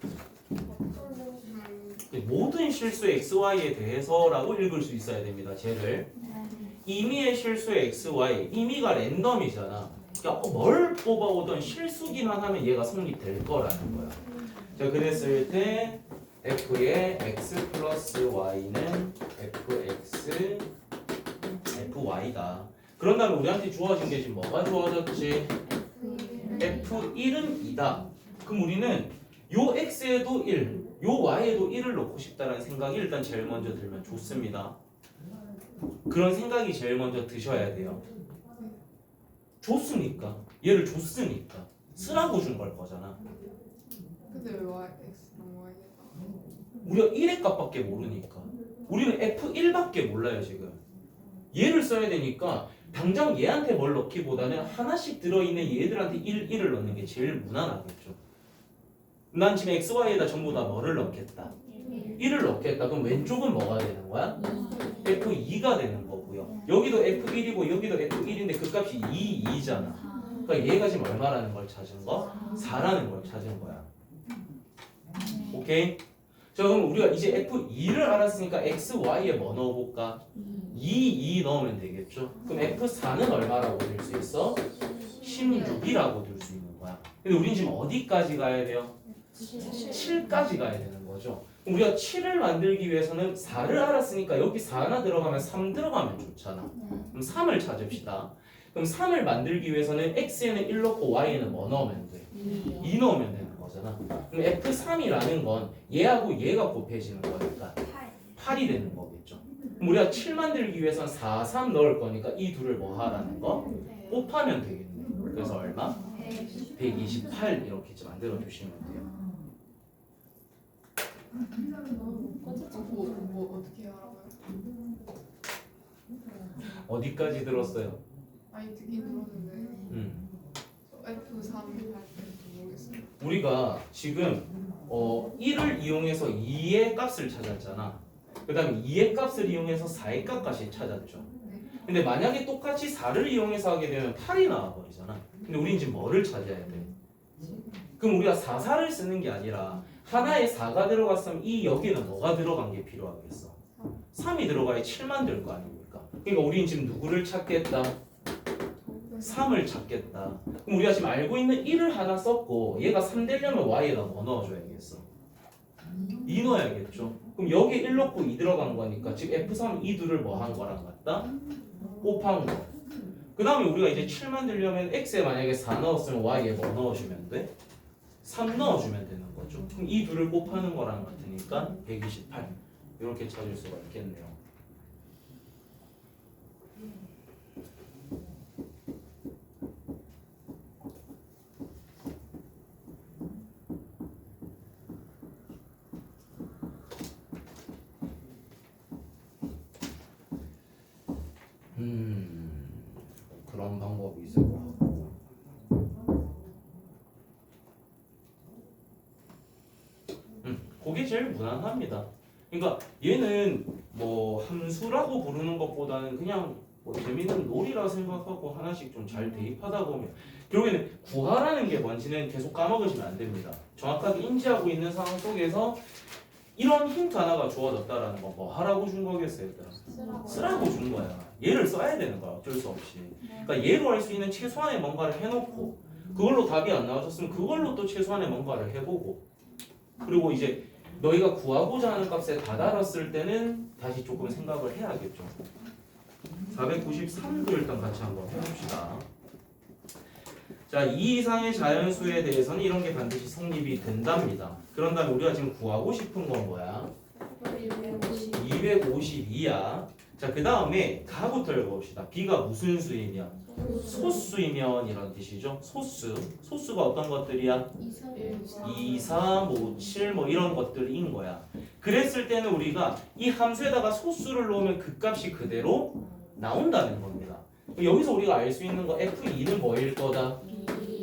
모든 실수 XY에 대해서라고 읽을 수 있어야 됩니다. 쟤를 임의의 실수 XY, 임의가 랜덤이잖아. 그러니까 뭘 뽑아오던 실수기만 하면 얘가 성립될 거라는 거야. 자 그랬을 때 f의 x 플러스 y는 fx fy다. 그런 다음에 우리한테 주어진 게 지금 뭐가 주어졌지? f1은 2다. 그럼 우리는 요 x에도 1, 요 y에도 1을 넣고 싶다는 생각이 일단 제일 먼저 들면 좋습니다. 그런 생각이 제일 먼저 드셔야 돼요. 줬으니까. 얘를 줬으니까. 쓰라고 준 걸 거잖아. 근데 왜 y x랑 y가? 우리가 1의 값밖에 모르니까. 우리는 f1밖에 몰라요 지금. 얘를 써야 되니까 당장 얘한테 뭘 넣기보다는 하나씩 들어있는 얘들한테 1, 1을 넣는 게 제일 무난하겠죠. 난 지금 XY에다 전부 다 뭐를 넣겠다? 1을 넣겠다. 그럼 왼쪽은 뭐가 되는 거야? F2가 되는 거고요. 여기도 F1이고 여기도 F1인데 그 값이 2, 2잖아. 그러니까 얘가 지금 얼마라는 걸 찾은 거? 4라는 걸 찾은 거야. 오케이? 자, 그럼 우리가 이제 F2를 알았으니까 X, Y에 뭐 넣어볼까? 2 넣으면 되겠죠? 그럼 F4는 얼마라고 될 수 있어? 16이라고 될 수 있는 거야. 근데 우린 지금 어디까지 가야 돼요? 7까지 가야 되는 거죠. 그럼 우리가 7을 만들기 위해서는 4를 알았으니까 여기 4 하나 들어가면 3 들어가면 좋잖아. 그럼 3을 찾읍시다. 그럼 3을 만들기 위해서는 X에는 1 넣고 Y에는 뭐 넣으면 돼? 2 넣으면 되는 거잖아. 그럼 F3이라는 건 얘하고 얘가 곱해지는 거니까 8이 되는 거겠죠. 그럼 우리가 7 만들기 위해서는 4, 3 넣을 거니까 이 둘을 뭐 하라는 거? 곱하면 되겠네. 그래서 얼마? 128 이렇게 만들어 주시면 돼요. 뭐 어떻게 알아봐요? 어디까지 들었어요? 아니 듣긴 들었는데 저 F3 할때 모르겠어요. 우리가 지금 1을 이용해서 2의 값을 찾았잖아. 그 다음에 2의 값을 이용해서 4의 값까지 찾았죠. 근데 만약에 똑같이 4를 이용해서 하게 되면 8이 나와버리잖아. 근데 우린 지금 뭐를 찾아야 돼? 그럼 우리가 4, 4를 쓰는 게 아니라 하나에 4가 들어갔으면 이 여기는 뭐가 들어간 게 필요하겠어? 3이 들어가야 7만 될 거 아닙니까? 그러니까 우린 지금 누구를 찾겠다? 3을 찾겠다. 그럼 우리가 지금 알고 있는 1을 하나 썼고 얘가 3 되려면 y에다 뭐 넣어줘야겠어? 2 넣어야겠죠. 그럼 여기 1 넣고 2 들어간 거니까 지금 F3 이 둘을 뭐 한 거랑 같다? 곱한 거. 그 다음에 우리가 이제 7 만들려면 x에 만약에 4 넣었으면 y에 뭐 넣어주면 돼? 3 넣어주면 되는 거죠. 그럼 이 둘을 곱하는 거랑 같으니까 128 이렇게 찾을 수가 있겠네요. 그런 방법이 있을 것 같고. 그게 제일 무난합니다. 그러니까 얘는 뭐 함수라고 부르는 것보다는 그냥 뭐 재밌는 놀이라 생각하고 하나씩 좀 잘 대입하다 보면 결국에는 구하라는 게 뭔지는 계속 까먹으시면 안 됩니다. 정확하게 인지하고 있는 상황 속에서 이런 힌트 하나가 주어졌다라는 건 뭐 하라고 준 거겠어요, 얘들아? 쓰라고 준 거야. 얘를 써야 되는 거야, 어쩔 수 없이. 그러니까 얘로 할 수 있는 최소한의 뭔가를 해놓고 그걸로 답이 안 나와줬으면 그걸로 또 최소한의 뭔가를 해보고 그리고 이제 너희가 구하고자 하는 값에 다다랐을 때는 다시 조금 생각을 해야겠죠. 493도 일단 같이 한번 해봅시다. 자, 이 이상의 자연수에 대해서는 이런 게 반드시 성립이 된답니다. 그런 다음에 우리가 지금 구하고 싶은 건 뭐야? 252야. 자, 그 다음에 가부터 읽어봅시다. B가 무슨 수이면? 소수이면 이런 뜻이죠. 소수가 어떤 것들이야? 2, 3, 5, 7 뭐 이런 것들인 거야. 그랬을 때는 우리가 이 함수에다가 소수를 넣으면 그 값이 그대로 나온다는 겁니다. 여기서 우리가 알 수 있는 거 F2는 뭐일 거다?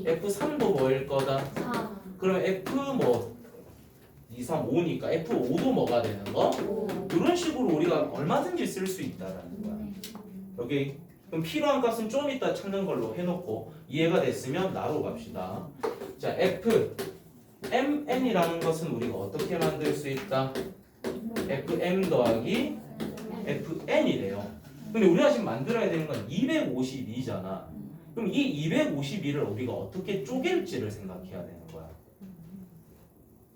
F3도 뭐일 거다? 3. 그러면 F 뭐 2, 3, 5니까 F5도 뭐가 되는 거? 이런 식으로 우리가 얼마든지 쓸 수 있다라는 거야. 여기 그럼 필요한 값은 좀 이따 찾는 걸로 해놓고 이해가 됐으면 나로 갑시다. 자, F MN이라는 것은 우리가 어떻게 만들 수 있다? FM 더하기 FN이래요. 근데 우리가 지금 만들어야 되는 건 252잖아. 그럼 이 252를 우리가 어떻게 쪼갤지를 생각해야 되는 거야.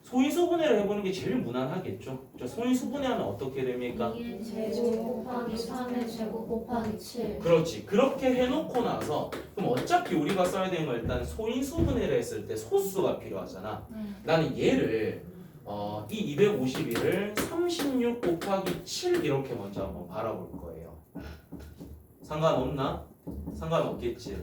소인수분해를 해보는 게 제일 무난하겠죠. 자, 소인수분해하면 어떻게 됩니까? 2의 제곱 곱하기 3의 제곱 곱하기 7. 그렇지. 그렇게 해놓고 나서 그럼 어차피 우리가 써야 되는 건 일단 소인수분해를 했을 때 소수가 필요하잖아. 나는 얘를 이 251을 36 곱하기 7 이렇게 먼저 한번 바라볼 거예요. 상관없나? 상관없겠지.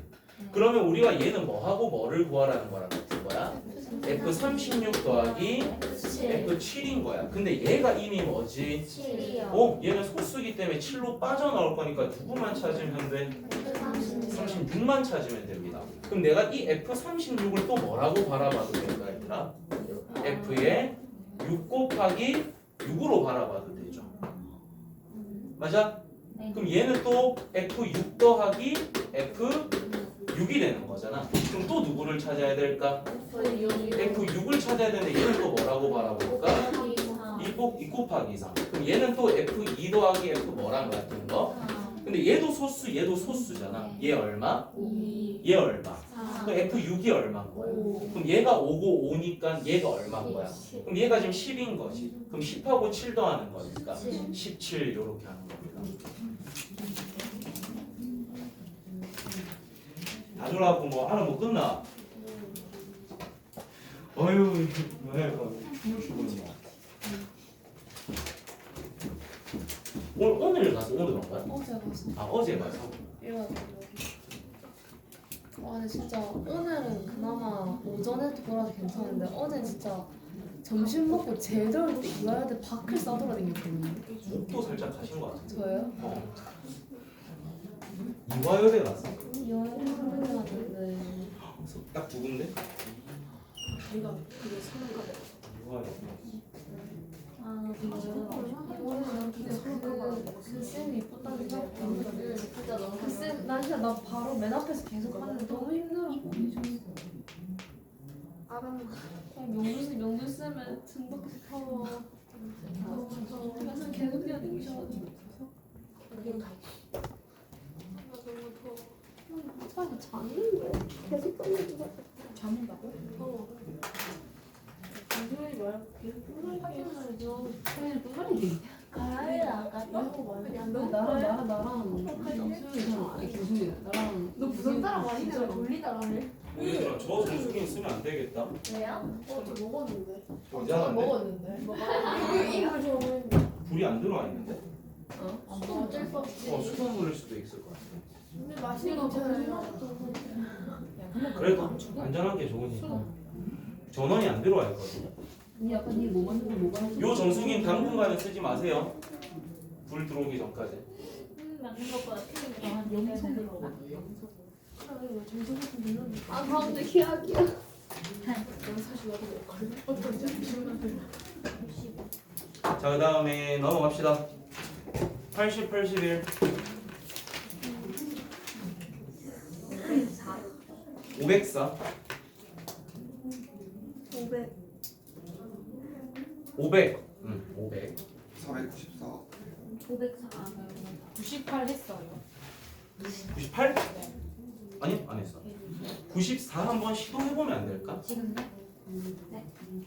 그러면 우리가 얘는 뭐하고 뭐를 구하라는 거랑 같은 거야? F36 더하기 F7인 거야. 근데 얘가 이미 뭐지? 7이요. 얘는 소수기 때문에 7로 빠져나올 거니까 누구만 찾으면 돼? 36만 찾으면 됩니다. 그럼 내가 이 F36을 또 뭐라고 바라봐도 될까, 얘들아? F에 6 곱하기 6으로 바라봐도 되죠. 맞아? 네. 그럼 얘는 또 F6 더하기 F6이 되는 거잖아. 그럼 또 누구를 찾아야 될까? F6을 찾아야 되는데 얘는 또 뭐라고 바라볼까? 2 곱하기 3. 그럼 얘는 또 F2 더하기 F 뭐랑 같은 거? 근데 얘도 소수, 얘도 소수잖아. 얘 얼마? 얘 얼마? 그럼 F6이 얼마인 거야? 그럼 얘가 5고 5니까 얘가 얼마인 거야? 그럼 얘가 지금 10인 거지. 그럼 10하고 7 더하는 거니까 17 이렇게 하는 겁니다. 다 졸라고 뭐 하나 뭐 끝나? 어휴 왜 숨을 쉬고 있냐? 오늘 가서 오늘 간 거야? 어제 가서 아 어제 가서. 이래가지고. 와 근데 진짜 오늘은 그나마 오전에 돌아도 괜찮은데 어제 진짜 점심 먹고 제대로 돌아야 돼 밖을 싸돌아다녔거든요. 또 살짝 가신 거 같은데. 저요? 이화여대 갔어. 여행 갔는데 딱 두 군데? 이거 그게 서울가 이화여대. 아 그 쌤이 이뻤다는 생각이 진짜 너무 그쌤 나 진짜 나 바로 맨 앞에서 계속 봤는데 너무 힘들어. 명준 쌤은 등밖에서 타워. 그래서 계속 뛰어다니셔가지고. 차가 자는데 계속 떨리고 잠은다고? 이소리 말고 계속 하기말이죠. 그냥 뚱가리 가을 아까 나랑 수영이잖아. 아니 김수미 나랑 너 부산 따라 많이 내가 돌리다라며. 얘들아 저 정수기 쓰면 안 되겠다. 왜요? 저 먹었는데. 괜찮은데? 먹었는데. 이걸 저는 불이 안 들어와 있는데? 어쩔 수 없지. 수분 물릴 수도 있을 것 같아. 근데 맛있는 거 괜찮아요. 그래도 안전한 게 좋으니까. 전원이 안 들어와 있거든요. 니 아까 니뭐 만드는 거 뭐가 요 정수기는 당분간은 쓰지 마세요. 불 들어오기 전까지. 맞는 것보다 틀린 게 영성 들어가. 아 가운데 기억이야. 자, 그 다음에 넘어갑시다. 80, 81. 504. 500. 500. 494. 504. 98 했어요. 98? 아니, 안 했어. 94 한번 시도해보면 안 될까? 지금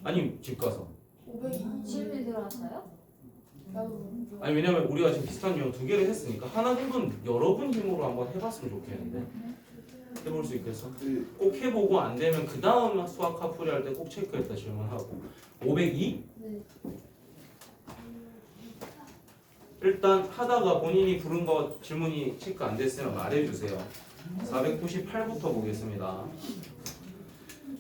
아니, 집 가서. 500이 질문이 들어왔어요? 나도 아니, 왜냐면 우리가 지금 비슷한 유형 두 개를 했으니까 하나 정도는 여러분 힘으로 한번 해봤으면 좋겠는데. 해볼 수 있겠어? 꼭 해보고 안 되면 그 다음 수학 카풀이 할 때 꼭 체크했다 질문하고. 502? 네. 일단 하다가 본인이 부른 거 질문이 체크 안 됐으면 말해주세요. 498부터 보겠습니다.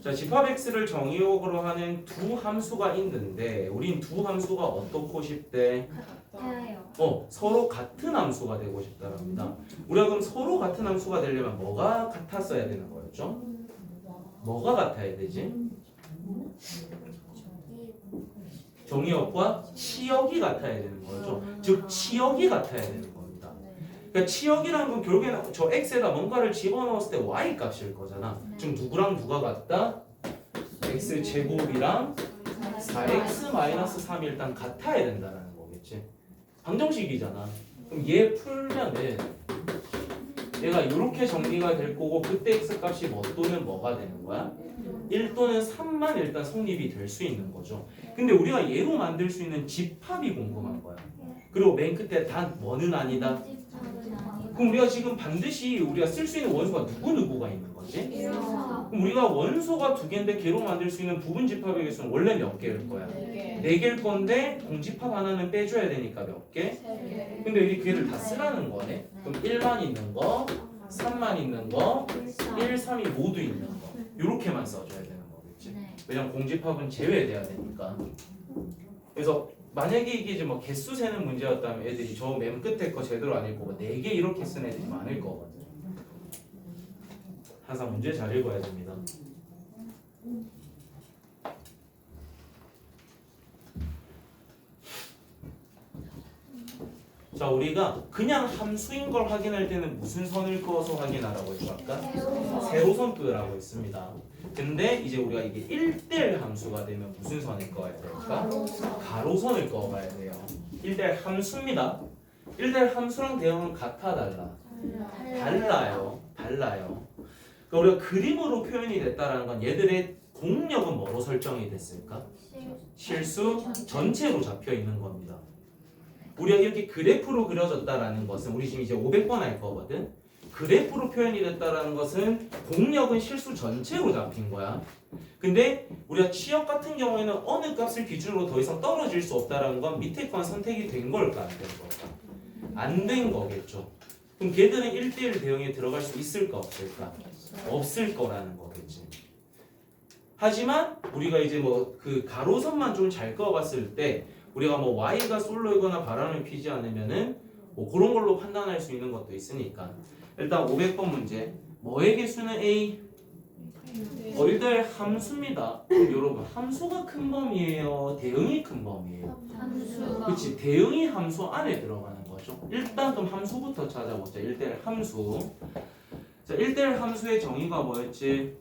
자, 집합x를 정의역으로 하는 두 함수가 있는데 우린 두 함수가 어떻고 싶대? 해요. 서로 같은 함수가 되고 싶다랍니다. 우리가 그럼 서로 같은 함수가 되려면 뭐가 같았어야 되는 거였죠? 뭐가 같아야 되지? 정의역과 치역이 같아야 되는 거죠. 즉 치역이 같아야 되는 겁니다. 그러니까 치역이라는 건 결국에는 저 x에다 뭔가를 집어넣었을 때 y 값일 거잖아. 지금 누구랑 누가 같다? x 제곱이랑 4x-3이 일단 같아야 된다는 거겠지. 방정식이잖아. 그럼 얘 풀면은 얘가 이렇게 정리가 될 거고 그때 x 값이 뭐 또는 뭐가 되는 거야? 1 또는 3만 일단 성립이 될 수 있는 거죠. 근데 우리가 얘로 만들 수 있는 집합이 궁금한 거야. 그리고 맨 끝에 단 뭐는 아니다. 그럼 우리가 지금 반드시 우리가 쓸 수 있는 원소가 누구누구가 있는 거지? 그럼 우리가 원소가 두 개인데 걔로 만들 수 있는 부분 집합의 개수는 원래 몇 개일 거야? 4개일 건데 공집합 하나는 빼줘야 되니까 몇 개? 근데 여기 걔를 다 쓰라는 거네. 그럼 1만 있는 거, 3만 있는 거, 1, 3이 모두 있는 거 이렇게만 써줘야 되는 거겠지. 왜냐면 공집합은 제외돼야 되니까. 그래서 만약에 이게 이제 뭐 개수 세는 문제였다면 애들이 저 맨 끝에 거 제대로 안 읽고 4개 이렇게 쓴 애들이 많을 거거든. 항상 문제 잘 읽어야 됩니다. 자, 우리가 그냥 함수인 걸 확인할 때는 무슨 선을 그어서 확인하라고 했죠 아까? 세로선 그으라고 했습니다. 근데 이제 우리가 이게 1대1 함수가 되면 무슨 선을 그어야 될까? 가로선을 그어봐야 돼요. 1대1 함수입니다. 1대1 함수랑 대응은 같아 달라? 달라요. 그러니까 우리가 그림으로 표현이 됐다라는 건 얘들의 공력은 뭐로 설정이 됐을까? 실수 전체로 잡혀 있는 겁니다. 우리가 이렇게 그래프로 그려졌다라는 것은 우리 지금 이제 500번 할 거거든. 그래프로 표현이 됐다라는 것은 공력은 실수 전체로 잡힌 거야. 근데 우리가 취업 같은 경우에는 어느 값을 기준으로 더 이상 떨어질 수 없다라는 건 밑에 건 선택이 된 걸까 안 된 걸까? 안 된 거겠죠. 그럼 걔들은 1대1 대응에 들어갈 수 있을까 없을까? 없을 거라는 거겠지. 하지만 우리가 이제 뭐 그 가로선만 좀 잘 그어봤을 때 우리가 뭐 y가 솔로이거나 바람을 피지 않으면은 뭐 그런 걸로 판단할 수 있는 것도 있으니까 일단 500번 문제 뭐의 개수는 a? 일단 함수입니다. 그럼 여러분 함수가 큰 범위예요? 대응이 큰 범위예요? 그렇지, 대응이 함수 안에 들어가는 거죠. 일단 그럼 함수부터 찾아보자. 1대1 함수. 자, 1대1 함수의 정의가 뭐였지?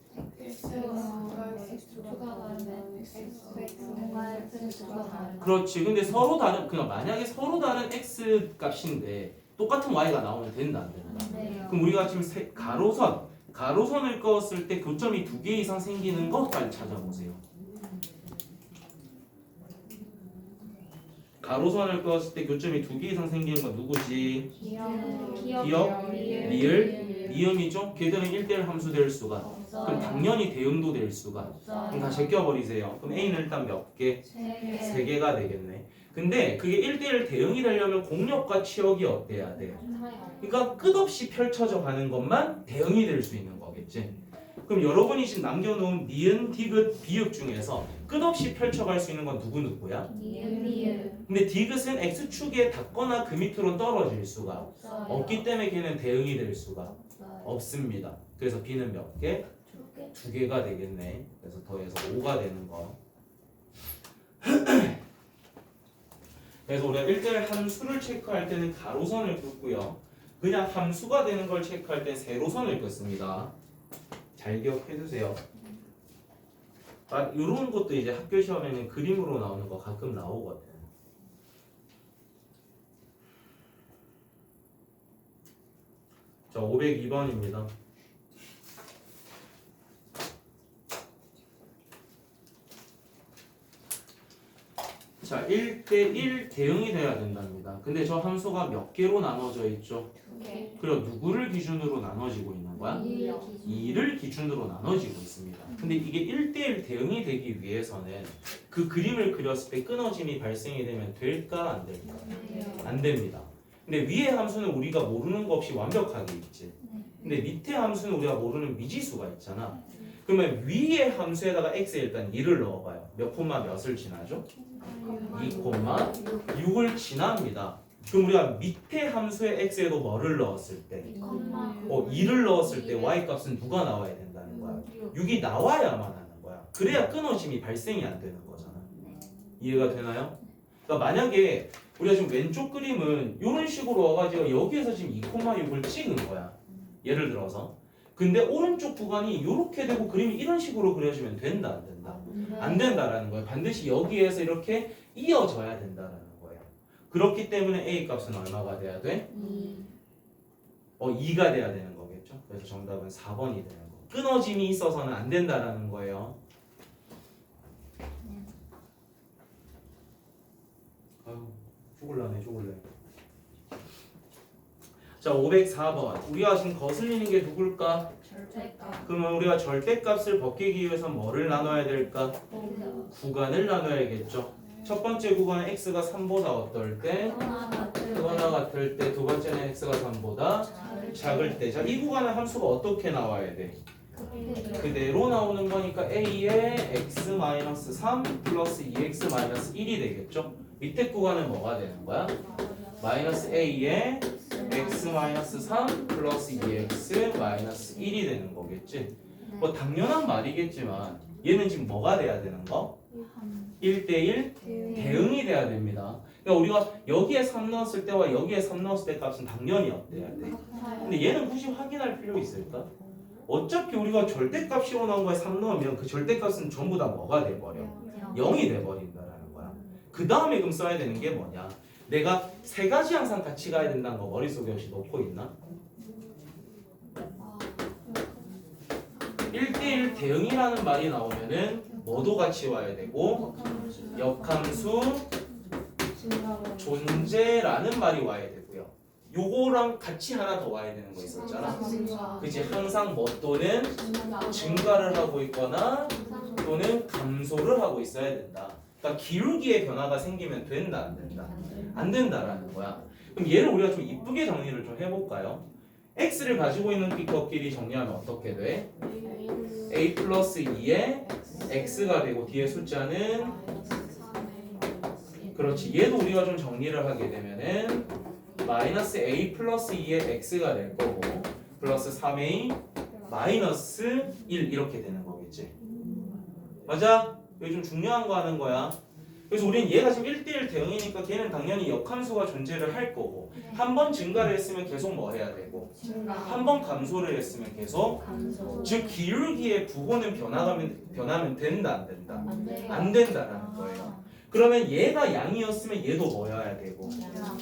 그렇지. 근데 서로 다른 그냥 만약에 서로 다른 x 값인데 똑같은 y가 나오면 된다 안 된다? 그럼 우리가 지금 가로선을 그었을 때 교점이 2개 이상 생기는 거 빨리 찾아보세요. 가로선을 그었을 때 교점이 2개 이상 생기는 건 누구지? 기억? 리을? 미음이죠? 걔들은 1대1 함수 될 수가. 그럼 당연히 대응도 될 수가. 그럼 다 제껴버리세요. 그럼 A는 일단 몇 개? 3개가 되겠네. 근데 그게 1대1 대응이 되려면 공력과 치역이 어때야 돼요? 그러니까 끝없이 펼쳐져 가는 것만 대응이 될 수 있는 거겠지. 그럼 여러분이 지금 남겨놓은 니은, 디귿, 비읍 중에서 끝없이 펼쳐갈 수 있는 건 누구야? 근데 디귿은 x축에 닿거나 그 밑으로 떨어질 수가 없기 때문에 걔는 대응이 될 수가 없습니다. 그래서 B는 몇 개? 2개가 되겠네. 그래서 더해서 5가 되는 거. 그래서 우리가 1대1 함수를 체크할 때는 가로선을 긋고요. 그냥 함수가 되는 걸 체크할 때 세로선을 긋습니다. 잘 기억해 두세요. 이런 것도 이제 학교 시험에는 그림으로 나오는 거 가끔 나오거든. 자, 502번입니다. 자, 1대1 대응이 돼야 된답니다. 근데 저 함수가 몇 개로 나눠져 있죠? 그리고 누구를 기준으로 나눠지고 있는 거야? 2를 기준으로 나눠지고 있습니다. 근데 이게 1대1 대응이 되기 위해서는 그 그림을 그렸을 때 끊어짐이 발생이 되면 될까 안 될까? 안 됩니다. 근데 위의 함수는 우리가 모르는 거 없이 완벽하게 있지. 근데 밑에 함수는 우리가 모르는 미지수가 있잖아. 그러면 위의 함수에다가 x에 일단 2를 넣어봐요. 몇 콤마 몇을 지나죠? 2,6을 지납니다. 그럼 우리가 밑에 함수의 x에도 뭐를 넣었을 때? 2를 넣었을 때 y 값은 누가 나와야 된다는 거야? 6이 나와야만 하는 거야. 그래야 끊어짐이 발생이 안 되는 거잖아. 이해가 되나요? 그러니까 만약에 우리가 지금 왼쪽 그림은 이런 식으로 와가지고 여기에서 지금 2,6을 찍은 거야. 예를 들어서. 근데 오른쪽 구간이 이렇게 되고 그림이 이런 식으로 그려지면 된다 안 된다? 안 된다라는 거예요. 반드시 여기에서 이렇게 이어져야 된다라는 거예요. 그렇기 때문에 A 값은 얼마가 돼야 돼? 2가 돼야 되는 거겠죠. 그래서 정답은 4번이 되는 거. 끊어짐이 있어서는 안 된다라는 거예요. 아유, 죽을라네. 자, 504번. 우리가 지금 거슬리는 게 누굴까? 그러면 우리가 절대값을 벗기기 위해서 뭐를 나눠야 될까? 구간을 나눠야겠죠. 첫 번째 구간은 x가 3보다 어떨 때? 크거나 같을 때. 두 번째는 x가 3보다 작을 때. 자, 이 구간의 함수가 어떻게 나와야 돼? 그대로 나오는 거니까 a의 x-3 플러스 2x-1이 되겠죠. 밑에 구간은 뭐가 되는 거야? 마이너스 a의 x-3 플러스 2x-1이 되는 거겠지. 뭐 당연한 말이겠지만 얘는 지금 뭐가 돼야 되는 거? 1대1 대응이 돼야 됩니다. 그러니까 우리가 여기에 3 넣었을 때와 여기에 3 넣었을 때 값은 당연히 어때야 돼? 근데 얘는 굳이 확인할 필요 있을까? 어차피 우리가 절대값 씌워놓은 거에 3 넣으면 그 절대값은 전부 다 뭐가 돼버려? 0이 돼버린다라는 거야. 그 다음에 그럼 써야 되는 게 뭐냐? 내가 세 가지 항상 같이 가야 된다는 거 머릿속에 혹시 놓고 있나? 1대1 대응이라는 말이 나오면은 뭐도 같이 와야 되고 역함수 존재라는 말이 와야 되고요. 요거랑 같이 하나 더 와야 되는 거 있었잖아. 그치? 항상 뭐 또는 증가를 하고 있거나 또는 감소를 하고 있어야 된다. 그러니까 기울기의 변화가 생기면 된다 안 된다? 안 된다라는 거야. 그럼 얘를 우리가 좀 이쁘게 정리를 좀 해볼까요? x를 가지고 있는 삐껍끼리 정리하면 어떻게 돼? a 플러스 2에 x가 되고 뒤에 숫자는 그렇지. 얘도 우리가 좀 정리를 하게 되면은 마이너스 a 플러스 2에 x가 될 거고 플러스 3a 마이너스 1 이렇게 되는 거겠지. 맞아? 이게 좀 중요한 거 하는 거야. 그래서 우리는 얘가 지금 1대1 대응이니까 걔는 당연히 역함수가 존재를 할 거고 한 번 증가를 했으면 계속 뭐 해야 되고 한 번 감소를 했으면 계속 즉 기울기의 부호는 변하면 된다 안 된다? 안 된다라는 거예요. 그러면 얘가 양이었으면 얘도 뭐여야 되고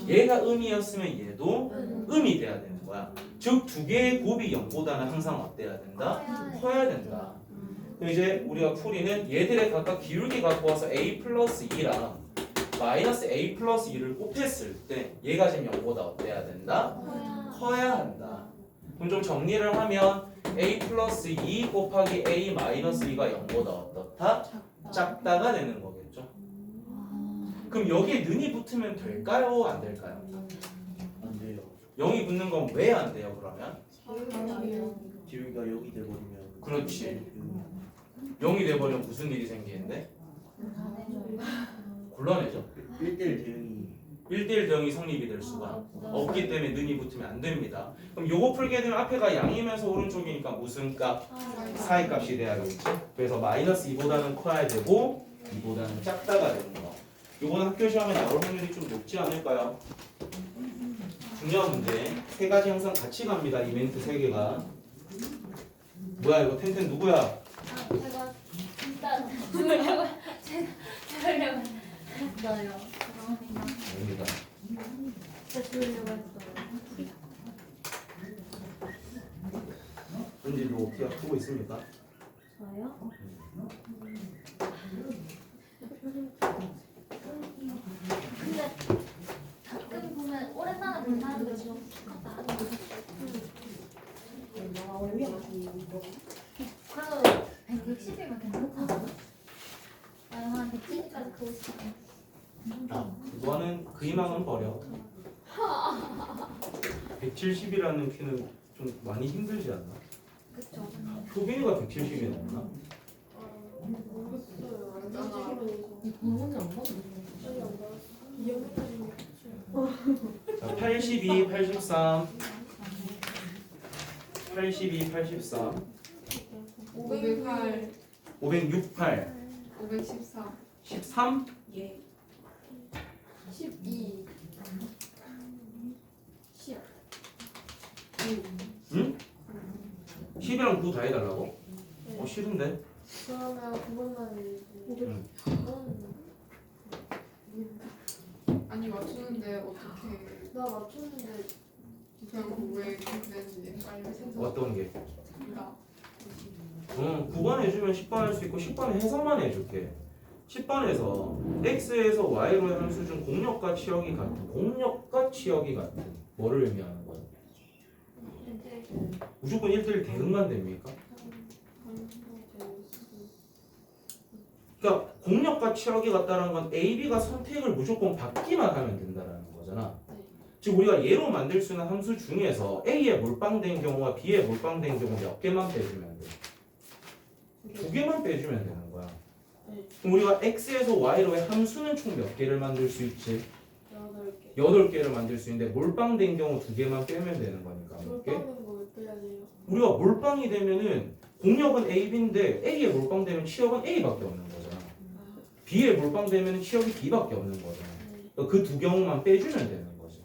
얘가 음이었으면 얘도 음이 돼야 되는 거야. 즉 두 개의 곱이 0보다는 항상 어때야 된다? 커야 된다. 그럼 이제 우리가 풀이는 얘들의 각각 기울기 갖고 와서 a 플러스 2랑 마이너스 a 플러스 2를 곱했을 때 얘가 지금 0보다 어때야 된다? 커야 한다. 그럼 좀 정리를 하면 a 플러스 2 곱하기 a 마이너스 2가 0보다 어떻다? 작다가 되는 거겠죠. 그럼 여기에 는이 붙으면 될까요? 안 될까요? 안 돼요. 0이 붙는 건 왜 안 돼요 그러면? 기울기가 여기 돼버리면. 그렇지. 0이 돼버리면 무슨 일이 생기는데? 곤란해져. 1대1 대응이 1대1 대응이 성립이 될 수가 없기 때문에 는이 붙으면 안 됩니다. 그럼 요거 풀게 되면 앞에가 양이면서 오른쪽이니까 무슨 값? 4의 값이 돼야겠죠. 그래서 마이너스 2보다는 커야 되고 2보다는 작다가 되는 거. 요거는 학교 시험에 나올 확률이 좀 높지 않을까요? 중요한 문제. 세 가지 항상 같이 갑니다. 이벤트 세 개가. 뭐야 이거 텐텐 누구야? 제가 진짜 주려고 제가 했어요. 아닙니다. 진짜 주려고 했어요. 언제 뭐 어떻게 하고 있습니까? 저요? 근데 가끔 보면 오랜만에 본 사람들 좀 똑같다. 그래도 160이면 괜찮잖아. 한 170까지 그거 싶어. 너는 그 희망은 버려. 170이라는 키는 좀 많이 힘들지 않나? 그쵸. 효빈이가 170이 넘나? 부모님 안 받아. 자, 82, 83 82, 83 508, 568 514, 13 12 응? 10이랑 9 다 해달라고? 싫은데? 그러면 그것만 응. 아니 맞추는데 어떻게 나 맞췄는데 그냥 왜 그렇게 되는지 헷갈려. 어떤 게? 나 9번 해주면 10번 할 수 있고 10번에 해석만 해줄게. 10번에서 x에서 y로의 함수 중 공역과 치역이 같은 뭐를 의미하는 거야? 무조건 1대1 대응만 됩니까? 그러니까 공역과 치역이 같다는 건 A, B가 선택을 무조건 받기만 하면 된다는 거잖아. 즉 우리가 예로 만들 수 있는 함수 중에서 A에 몰빵된 경우와 B에 몰빵된 경우 몇 개만 빼주면 돼? 2개만 빼주면 되는 거야. 그럼 우리가 X에서 Y로의 함수는 총 몇 개를 만들 수 있지? 8개를 만들 수 있는데 몰빵된 경우 2개만 빼면 되는 거니까 몇 개? 돌파는 거왜 빼야 돼요? 우리가 몰빵이 되면은 공역은 A, B인데 A에 몰빵되면 치역은 A밖에 없는 거잖아. B에 몰빵되면 치역이 B밖에 없는 거잖아. 그 두 경우만 빼주면 되는 거지.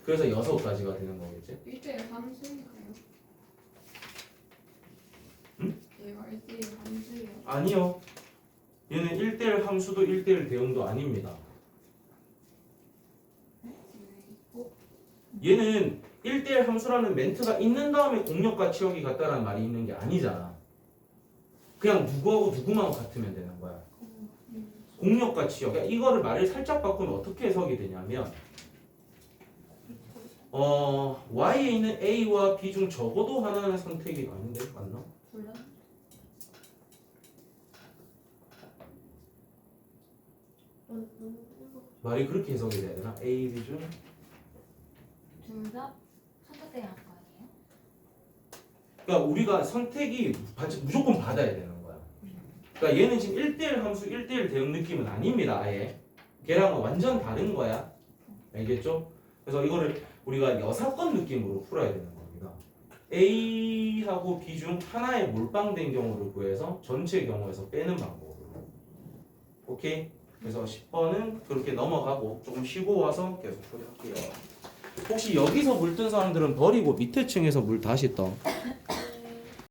그래서 6가지가 되는 거겠지. 1대1 함수니까요. 응? 얘가 1대1 함수예요. 아니요. 얘는 1대1 함수도 1대1 대응도 아닙니다. 얘는 1대1 함수라는 멘트가 있는 다음에 공역과 치역이 같다라는 말이 있는 게 아니잖아. 그냥 누구하고 누구만 같으면 되는 거야. 공역과 치역. 그러니까 이거를 말을 살짝 바꾸면 어떻게 해석이 되냐면 Y에 있는 A와 B 중 적어도 하나는 선택이 아닌데 맞나? 몰라? 말이 그렇게 해석이 돼야 되나? A, B 중 둘 다 선택돼야 할 거 아니에요? 그러니까 우리가 선택이 무조건 받아야 되는 거야. 그러니까 얘는 지금 1대1 함수 1대1 대응 느낌은 아닙니다. 아예 걔랑은 완전 다른 거야. 알겠죠? 그래서 이거를 우리가 여사건 느낌으로 풀어야 되는 겁니다. A하고 B 중 하나에 몰빵된 경우를 구해서 전체 경우에서 빼는 방법으로. 오케이? 그래서 10번은 그렇게 넘어가고 조금 쉬고 와서 계속 풀이할게요. 혹시 여기서 물 뜬 사람들은 버리고 밑에 층에서 물 다시 떠.